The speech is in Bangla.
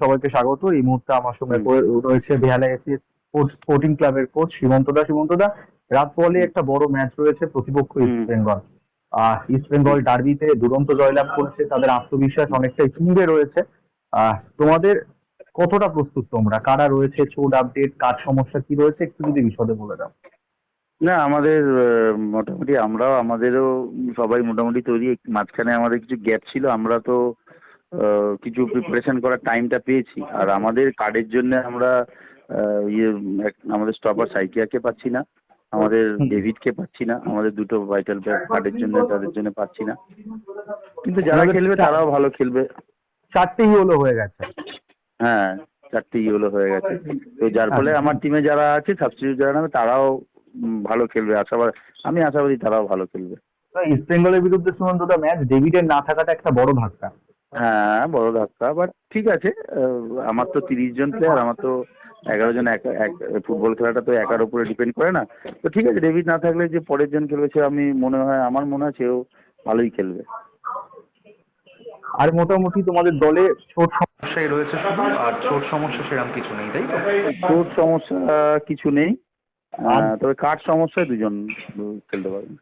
সবাইকে স্বাগত। এই মুহূর্তে আমার সঙ্গে হুম রয়েছে বেহালা এসএস স্পোর্টিং ক্লাবের কোচ সীমন্ত দা। রাত পোহালে হুম একটা বড় ম্যাচ রয়েছে, প্রতিপক্ষ হুম ইস্ট বেঙ্গল। ইস্ট বেঙ্গল হুম। ডার্বিতে দুরন্ত জয়লাভ করেছে, তাদের আত্মবিশ্বাস অনেকটাই তুঙ্গে রয়েছে। তোমাদের কতটা প্রস্তুত তোমরা? কারা রয়েছে, চোট আপডেট, কার সমস্যা কি রয়েছে, একটু যদি বিশদে বলে দাও। না, আমাদের মোটামুটি আমাদেরও সবাই মোটামুটি তৈরি। একটু মাঝখানে আমাদের কিছু গ্যাপ ছিল, আমরা তো কিছু প্রিপারেশন করার টাইমটা পেয়েছি। আর আমাদের কার্ডের জন্য আমরা আমাদের স্টপার সাইকিয়াকে পাচ্ছি না, আমাদের হুম। ডেভিডকে পাচ্ছি না, আমাদের দুটো ভাইটাল কার্ডের জন্য তাদের জন্য পাচ্ছি না। কিন্তু যারা তোমাদের খেলবে তারাও ভালো খেলবে। চারটে ইয়েলো হয়ে গেছে। হ্যাঁ, 4টে ইয়েলো হয়ে গেছে। তো যার ফলে আচ্ছা, আমার টিমে যারা আছে, সাবস্টিটিউট যারা নামে, তারাও ভালো খেলবে। আমি আশাবাদী তারাও ভালো খেলবে। ইস্ট বেঙ্গলের বিরুদ্ধে সীমন্ত দা ম্যাচ ডেভিডের না থাকাটা একটা বড় ধাক্কা। হ্যাঁ, বড় ধাক্কা, বাট ঠিক আছে। আমার তো 30 জন প্লেয়ার, আমার তো 11 জন। ফুটবল খেলাটা তো একার উপরে ডিপেন্ড করে না। তো ঠিক আছে, ডেভিড না থাকলে যে পরের জন খেলবে, সে আমার মনে হয় সেও ভালোই খেলবে। আর মোটামুটি তোমাদের দলে ছোট সমস্যাই রয়েছে শুধু, আর ছোট সমস্যা সেরকম কিছু নেই, তাই তো? তোর সমস্যা কিছু নেই। আর তবে কাঠ সমস্যায় দুজন খেলতে পারবে।